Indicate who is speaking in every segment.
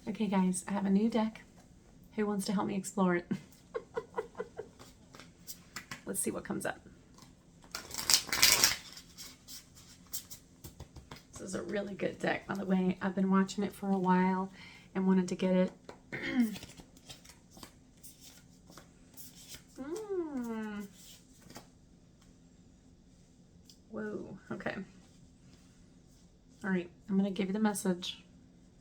Speaker 1: Okay, guys, I have a new deck. Who wants to help me explore it? Let's see what comes up. This is a really good deck, by the way. I've been watching it for a while and wanted to get it. Whoa, okay. All right, I'm going to give you the message.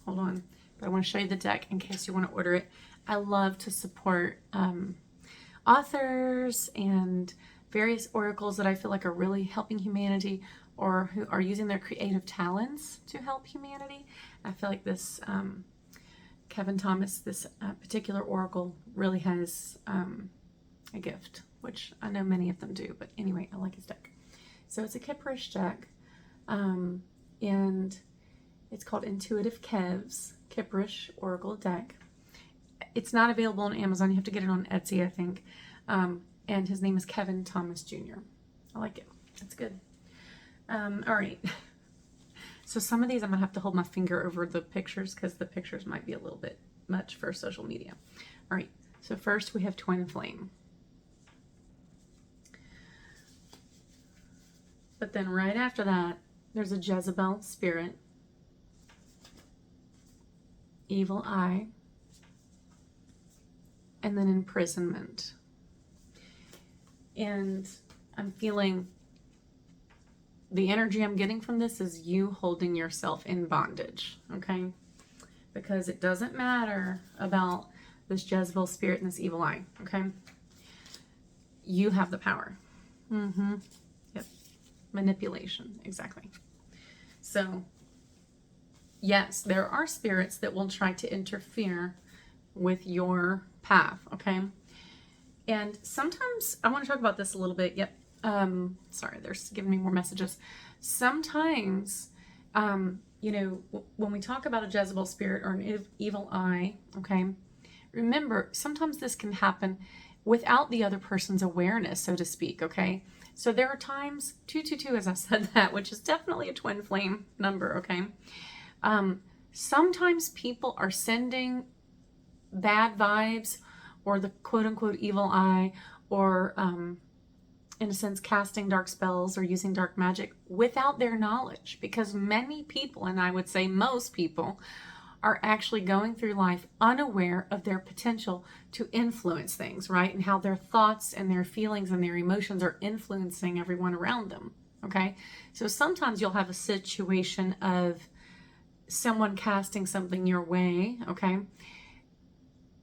Speaker 1: Hold on. But I want to show you the deck in case you want to order it. I love to support authors and various oracles that I feel like are really helping humanity or who are using their creative talents to help humanity. I feel like this Kevin Thomas, this particular oracle really has a gift, which I know many of them do, but anyway, I like his deck. So it's a Kipperish deck, and it's called Intuitive Kev's Kipperish Oracle Deck. It's not available on Amazon. You have to get it on Etsy, I think. And his name is Kevin Thomas Jr. I like it. It's good. All right. So some of these I'm going to have to hold my finger over the pictures because the pictures might be a little bit much for social media. All right. So first we have Twin Flame. But then right after that, there's a Jezebel Spirit, Evil Eye, and then Imprisonment. And I'm feeling the energy I'm getting from this is you holding yourself in bondage, okay? Because it doesn't matter about this Jezebel Spirit and this Evil Eye, okay? You have the power. Yep. Manipulation, exactly. So, yes, there are spirits that will try to interfere with your path, okay? And sometimes, I want to talk about this a little bit. Yep. Sorry, they're giving me more messages. Sometimes, you know, when we talk about a Jezebel spirit or an evil eye, okay, remember, sometimes this can happen without the other person's awareness, so to speak, okay? So there are times, 222, as I said that, which is definitely a twin flame number, okay? Sometimes people are sending bad vibes or the quote-unquote evil eye or, in a sense, casting dark spells or using dark magic without their knowledge, because many people, and I would say most people, are actually going through life unaware of their potential to influence things, right? And how their thoughts and their feelings and their emotions are influencing everyone around them, okay? So sometimes you'll have a situation of someone casting something your way, okay,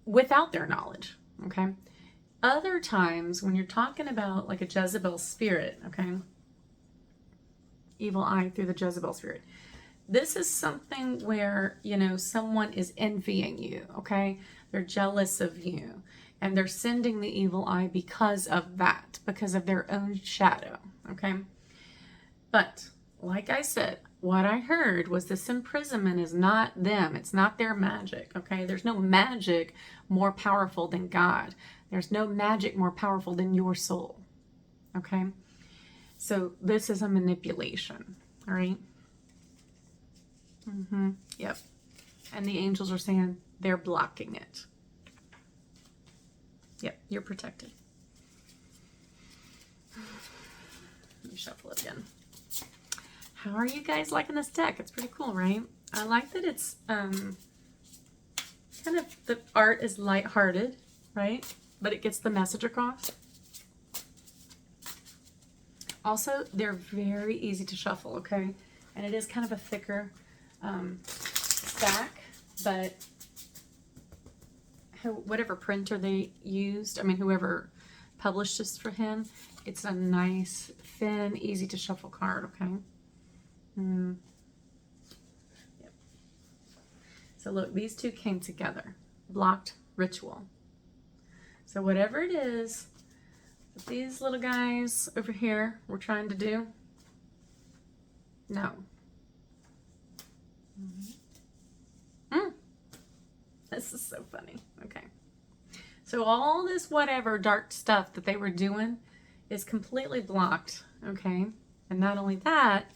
Speaker 1: without their knowledge, okay? Other times when you're talking about like a Jezebel spirit, okay, evil eye through the Jezebel spirit, this is something where, you know, someone is envying you, okay? They're jealous of you, and they're sending the evil eye because of that, because of their own shadow, okay? But, like I said, what I heard was this imprisonment is not them. It's not their magic, okay? There's no magic more powerful than God. There's no magic more powerful than your soul, okay? So this is a manipulation, all right? Yep. And the angels are saying they're blocking it. Yep, you're protected. Let me shuffle it again. How are you guys liking this deck? It's pretty cool, right? I like that it's kind of, the art is lighthearted, right? But it gets the message across. Also, they're very easy to shuffle, okay? And it is kind of a thicker stack, but whatever printer they used, I mean, whoever published this for him, it's a nice, thin, easy to shuffle card, okay? Yep. So look, these two came together. Blocked ritual. So whatever it is that these little guys over here were trying to do, no. This is so funny. Okay. So all this whatever dark stuff that they were doing is completely blocked, okay? And not only that,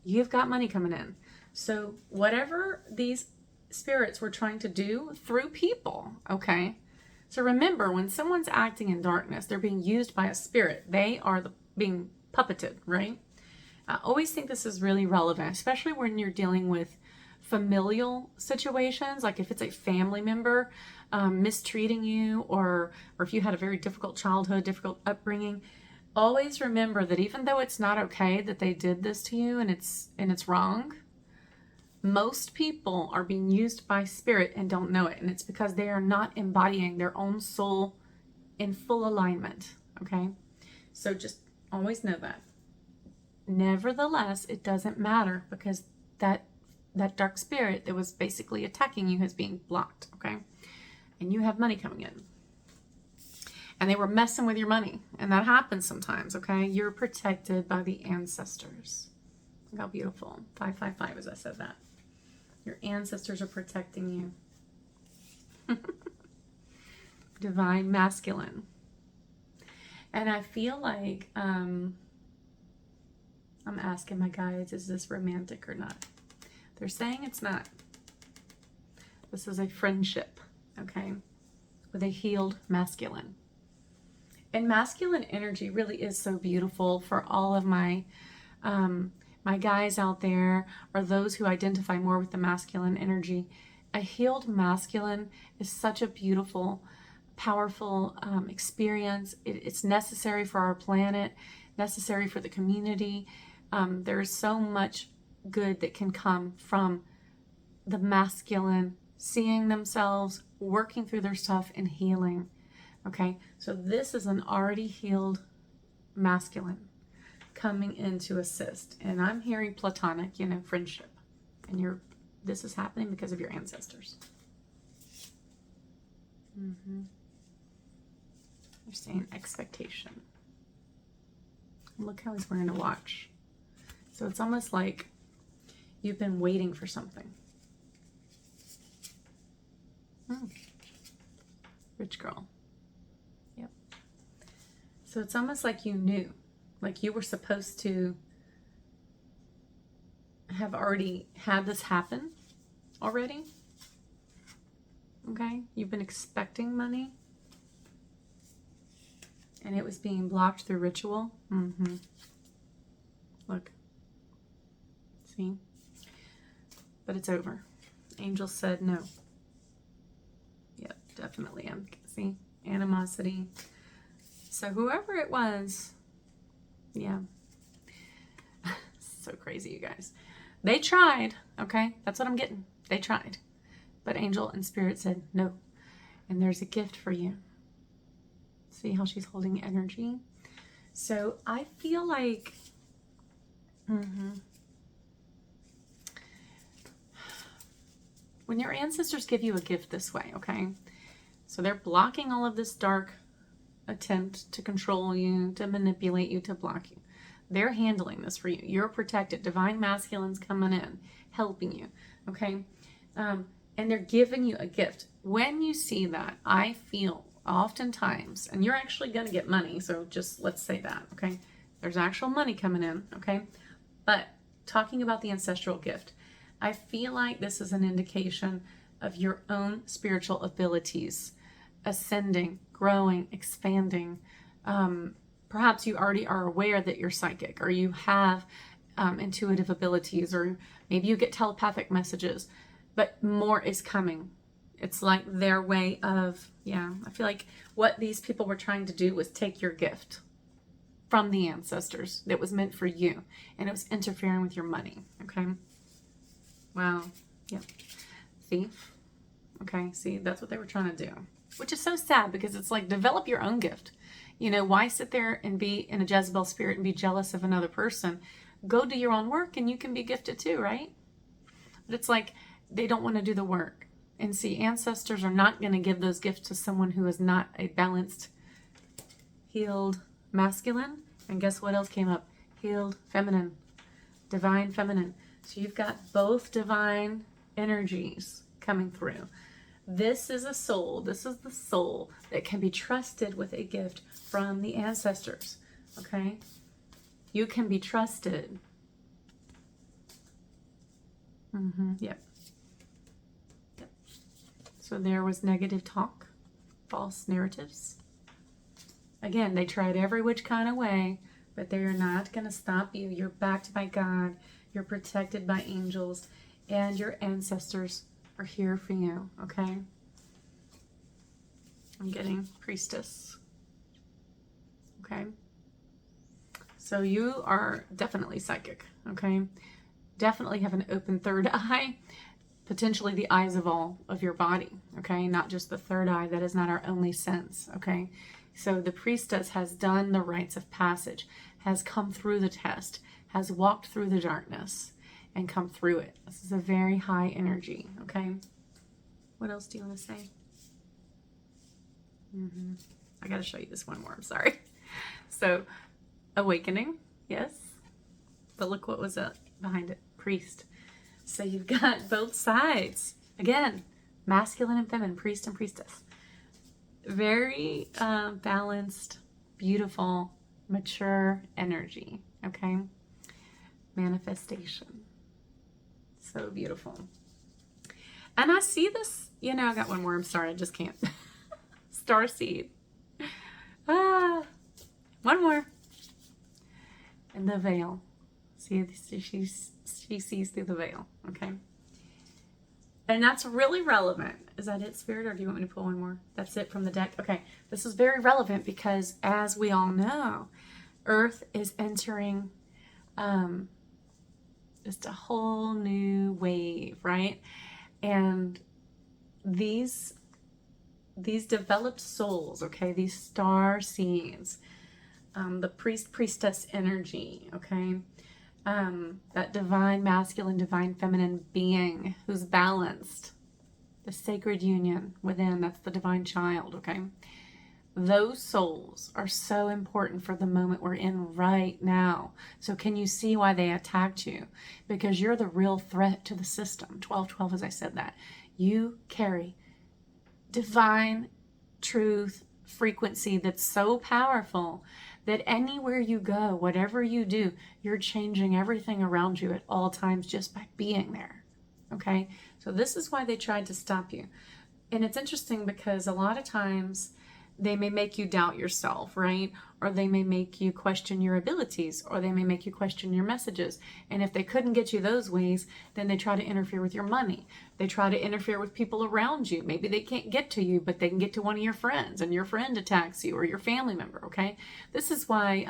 Speaker 1: you've got money coming in. So whatever these spirits were trying to do through people, okay? So remember, when someone's acting in darkness, they're being used by a spirit. They are being puppeted, right? I always think this is really relevant, especially when you're dealing with familial situations, like if it's a family member mistreating you, or if you had a very difficult childhood, difficult upbringing. Always remember that even though it's not okay that they did this to you and it's wrong, most people are being used by spirit and don't know it. And it's because they are not embodying their own soul in full alignment. Okay? So just always know that. Nevertheless, it doesn't matter, because that dark spirit that was basically attacking you is being blocked. Okay? And you have money coming in. And they were messing with your money. And that happens sometimes. Okay? You're protected by the ancestors. Look how beautiful. 555 as I said that. Your ancestors are protecting you. Divine masculine. And I feel like I'm asking my guides, is this romantic or not? They're saying it's not. This is a friendship, okay, with a healed masculine. And masculine energy really is so beautiful for all of my my guys out there, or those who identify more with the masculine energy. A healed masculine is such a beautiful, powerful experience. It's necessary for our planet, necessary for the community. There's so much good that can come from the masculine seeing themselves, working through their stuff, and healing. Okay, so this is an already healed masculine coming in to assist. And I'm hearing platonic, friendship. And this is happening because of your ancestors. You're saying expectation. Look how he's wearing a watch. So it's almost like you've been waiting for something. Rich girl. Yep. So it's almost like you knew. Like you were supposed to have already had this happen already. Okay? You've been expecting money. And it was being blocked through ritual. Look. See? But it's over. Angel said no. Yep, definitely. See? Animosity. So whoever it was, yeah. So crazy, you guys. They tried, okay? That's what I'm getting. They tried. But Angel and Spirit said no. And there's a gift for you. See how she's holding energy? So I feel like... when your ancestors give you a gift this way, okay? So they're blocking all of this dark attempt to control you, to manipulate you, to block you. They're handling this for you. You're protected. Divine masculines coming in, helping you, okay? And they're giving you a gift. When you see that, I feel oftentimes, and you're actually going to get money, so just let's say that, okay? There's actual money coming in, okay? But talking about the ancestral gift, I feel like this is an indication of your own spiritual abilities, ascending, growing, expanding. Perhaps you already are aware that you're psychic, or you have intuitive abilities, or maybe you get telepathic messages, but more is coming. It's like their way of, I feel like what these people were trying to do was take your gift from the ancestors that was meant for you, and it was interfering with your money, okay? Wow. Yep. See? Okay, see, that's what they were trying to do. Which is so sad, because it's like, develop your own gift. Why sit there and be in a Jezebel spirit and be jealous of another person? Go do your own work and you can be gifted too, right? But it's like, they don't want to do the work. And see, ancestors are not going to give those gifts to someone who is not a balanced, healed masculine. And guess what else came up? Healed feminine. Divine feminine. So you've got both divine energies coming through. This is a soul. This is the soul that can be trusted with a gift from the ancestors. Okay? You can be trusted. Yep. So there was negative talk, false narratives. Again, they tried every which kind of way, but they are not going to stop you. You're backed by God. You're protected by angels, and your ancestors are here for you, okay? I'm getting priestess, okay? So you are definitely psychic, okay? Definitely have an open third eye, potentially the eyes of all of your body, okay? Not just the third eye. That is not our only sense, okay? So the priestess has done the rites of passage, has come through the test, has walked through the darkness, and come through it. This is a very high energy, okay? What else do you want to say? I got to show you this one more. I'm sorry. So, awakening, yes. But look what was behind it. Priest. So you've got both sides. Again, masculine and feminine, priest and priestess. Very balanced, beautiful, mature energy, okay? Manifestation. So beautiful. And I see this, you know, I got one more. I'm sorry, I just can't. Starseed. One more. And the veil. See, she sees through the veil, okay? And that's really relevant. Is that it, Spirit, or do you want me to pull one more? That's it from the deck? Okay, this is very relevant because, as we all know, Earth is entering just a whole new wave, right? And these developed souls, okay, these star seeds, the priestess energy, okay, that divine masculine, divine feminine being who's balanced, the sacred union within, that's the divine child, okay? Those souls are so important for the moment we're in right now. So can you see why they attacked you? Because you're the real threat to the system. 1212, as I said that. You carry divine truth frequency that's so powerful that anywhere you go, whatever you do, you're changing everything around you at all times just by being there. Okay? So this is why they tried to stop you. And it's interesting because a lot of times they may make you doubt yourself, right? Or they may make you question your abilities, or they may make you question your messages. And if they couldn't get you those ways, then they try to interfere with your money. They try to interfere with people around you. Maybe they can't get to you, but they can get to one of your friends, and your friend attacks you, or your family member, okay? This is why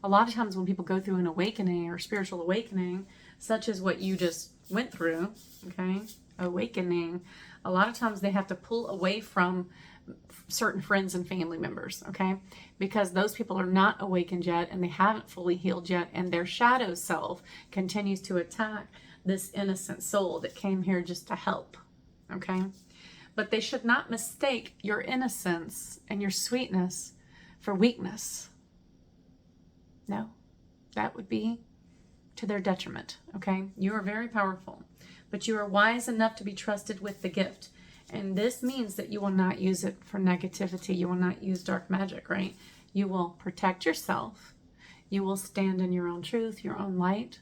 Speaker 1: a lot of times when people go through an awakening or spiritual awakening, such as what you just went through, okay, awakening, a lot of times they have to pull away from certain friends and family members, okay? Because those people are not awakened yet, and they haven't fully healed yet, and their shadow self continues to attack this innocent soul that came here just to help, okay? But they should not mistake your innocence and your sweetness for weakness. No, that would be to their detriment, okay? You are very powerful, but you are wise enough to be trusted with the gift. And this means that you will not use it for negativity. You will not use dark magic, right? You will protect yourself. You will stand in your own truth, your own light,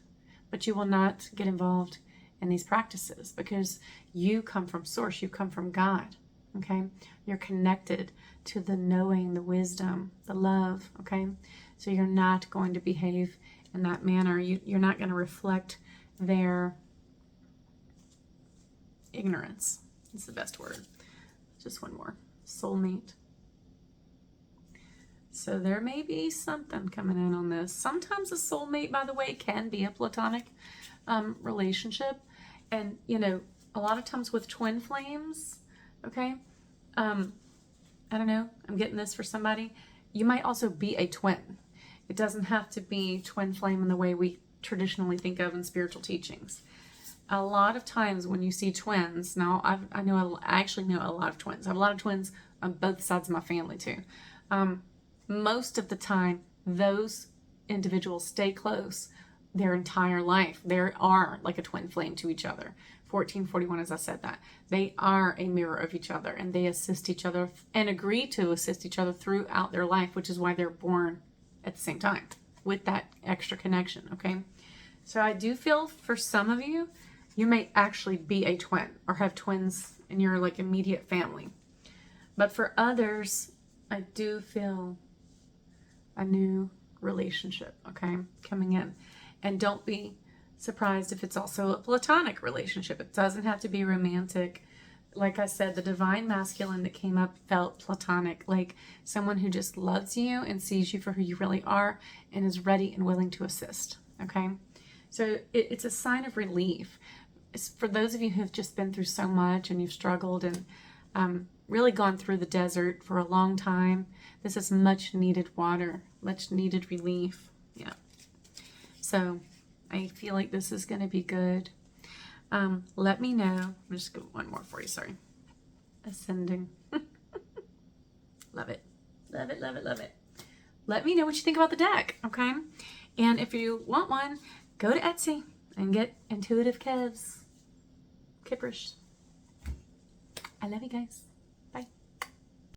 Speaker 1: but you will not get involved in these practices because you come from source. You come from God, okay? You're connected to the knowing, the wisdom, the love, okay? So you're not going to behave in that manner. You're not going to reflect their ignorance. It's the best word. Just one more. Soulmate. So there may be something coming in on this. Sometimes a soulmate, by the way, can be a platonic relationship. And, you know, a lot of times with twin flames, okay, I don't know, I'm getting this for somebody. You might also be a twin. It doesn't have to be twin flame in the way we traditionally think of in spiritual teachings. A lot of times when you see twins, now I actually know a lot of twins. I have a lot of twins on both sides of my family too. Most of the time, those individuals stay close their entire life. They are like a twin flame to each other. 1441, as I said that. They are a mirror of each other, and they assist each other and agree to assist each other throughout their life, which is why they're born at the same time with that extra connection, okay? So I do feel for some of you, You may actually be a twin or have twins in your like immediate family. But for others, I do feel a new relationship, okay, coming in. And don't be surprised if it's also a platonic relationship. It doesn't have to be romantic. Like I said, the divine masculine that came up felt platonic, like someone who just loves you and sees you for who you really are and is ready and willing to assist, okay? So it's a sign of relief. It's for those of you who've just been through so much and you've struggled and really gone through the desert for a long time. This is much needed water, much needed relief. Yeah. So I feel like this is going to be good. Let me know. I'm just going one more for you. Sorry. Ascending. Love it. Love it, love it, love it. Let me know what you think about the deck, okay? And if you want one, go to Etsy and get Intuitive Kippers. I love you guys.